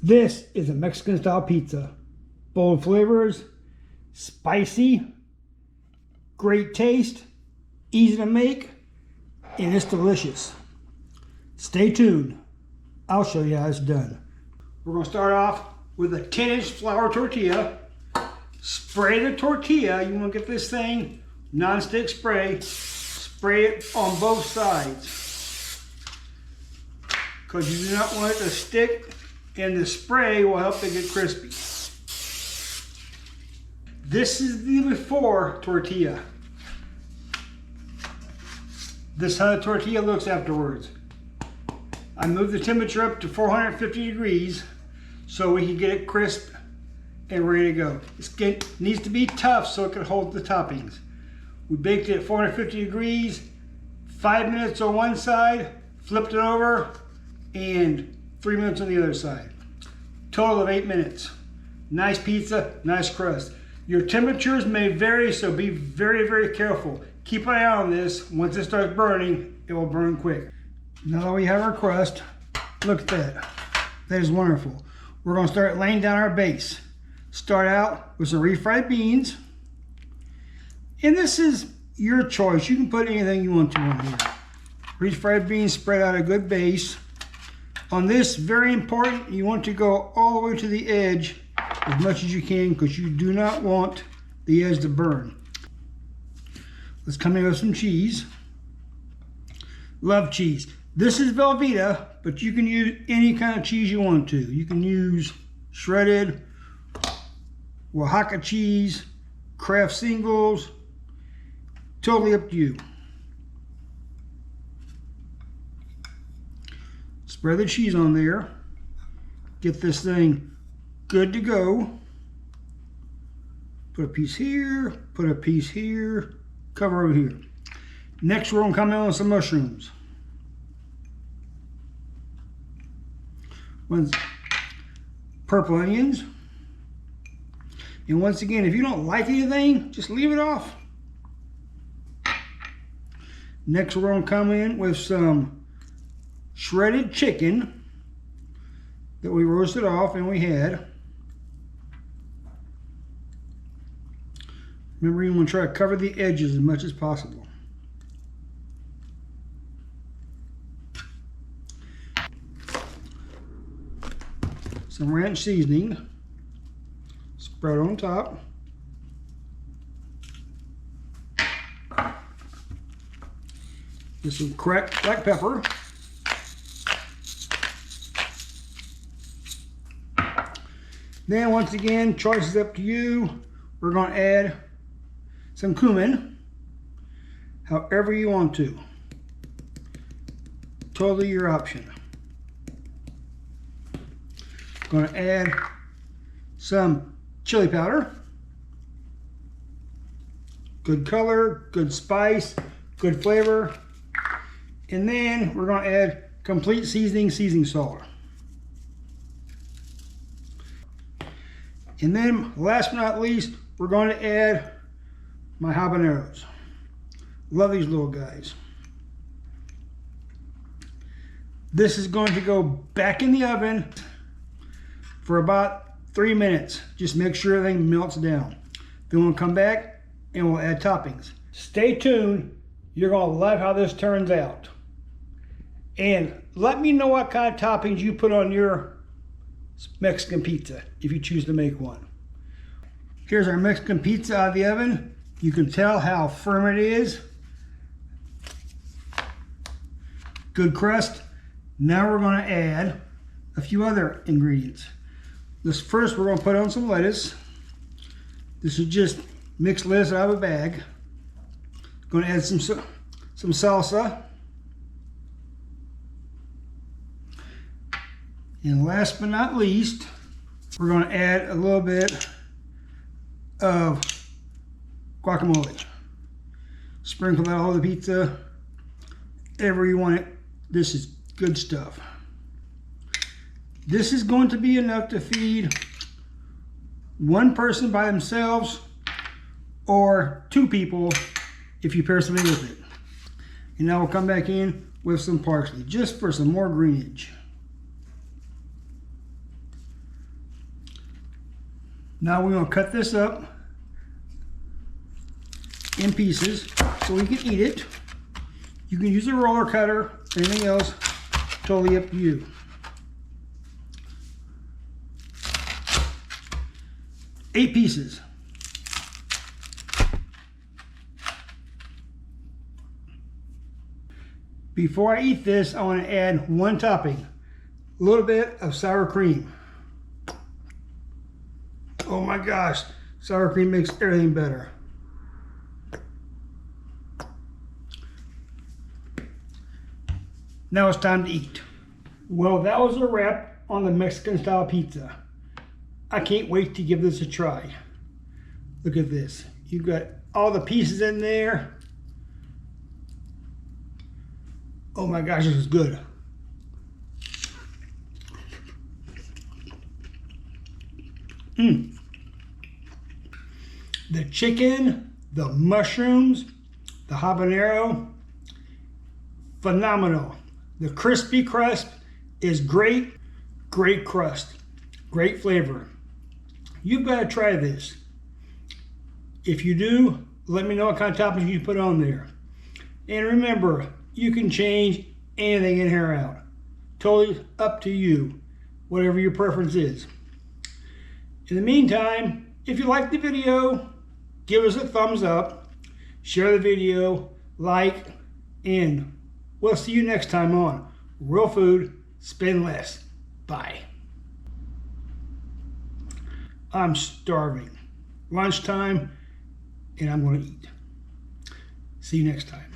This is a Mexican style pizza. Bold flavors, spicy, great taste, easy to make, and it's delicious. Stay tuned. I'll show you how it's done. We're going to start off with a 10-inch flour tortilla. Spray the tortilla. You want to get this thing non-stick spray. Spray it on both sides, because you do not want it to stick, and the spray will help it get crispy. This is the before tortilla. This is how the tortilla looks afterwards. I moved the temperature up to 450 degrees so we can get it crisp and ready to go. It needs to be tough so it can hold the toppings. We baked it at 450 degrees, 5 minutes on one side, flipped it over, and 3 minutes on the other side. Total of 8 minutes. Nice pizza, nice crust. Your temperatures may vary, so be very, very careful. Keep an eye on this. Once it starts burning, it will burn quick. Now that we have our crust, look at that. That is wonderful. We're going to start laying down our base. Start out with some refried beans. And this is your choice. You can put anything you want to on here. Refried beans spread out a good base. On this, very important, you want to go all the way to the edge as much as you can, because you do not want the edge to burn. Let's come in with some cheese. Love cheese. This is Velveeta, but you can use any kind of cheese you want to. You can use shredded, Oaxaca cheese, Kraft singles, totally up to you. Spread the cheese on there. Get this thing good to go. Put a piece here, put a piece here, cover over here. Next, we're going to come in with some mushrooms. Purple onions. And once again, if you don't like anything, just leave it off. Next, we're going to come in with some shredded chicken that we roasted off and we had. Remember, you want to try to cover the edges as much as possible. Some ranch seasoning, spread on top. Get some cracked black pepper. Then once again, choice is up to you. We're going to add some cumin, however you want to. Totally your option. Going to add some chili powder. Good color, good spice, good flavor. And then we're going to add complete seasoning salt. And then last but not least, we're going to add my habaneros. Love these little guys. This is going to go back in the oven for about 3 minutes. Just make sure everything melts down. Then we'll come back and we'll add toppings. Stay tuned. You're going to love how this turns out. And let me know what kind of toppings you put on your Mexican pizza if you choose to make one. Here's our Mexican pizza out of the oven. You can tell how firm it is. Good crust. Now we're going to add a few other ingredients. First, we're going to put on some lettuce. This is just mixed lettuce out of a bag. Going to add some salsa. And last but not least, we're going to add a little bit of guacamole. Sprinkle that all over the pizza, wherever you want it. This is good stuff. This is going to be enough to feed one person by themselves or 2 people if you pair something with it. And now we'll come back in with some parsley, just for some more greenage. Now we're going to cut this up in pieces so we can eat it. You can use a roller cutter or anything else, totally up to you. Eight pieces. Before I eat this, I want to add one topping, a little bit of sour cream. Oh my gosh, sour cream makes everything better. Now it's time to eat. Well, that was a wrap on the Mexican style pizza. I can't wait to give this a try. Look at this. You've got all the pieces in there. Oh my gosh, this is good. The chicken, the mushrooms, the habanero, phenomenal. The crispy crust is great, great crust, great flavor. You've got to try this. If you do, let me know what kind of toppings you put on there. And remember, you can change anything in here out. Totally up to you, whatever your preference is. In the meantime, if you like the video, give us a thumbs up, share the video, like, and we'll see you next time on Real Food, Spend Less. Bye. I'm starving. Lunchtime, and I'm going to eat. See you next time.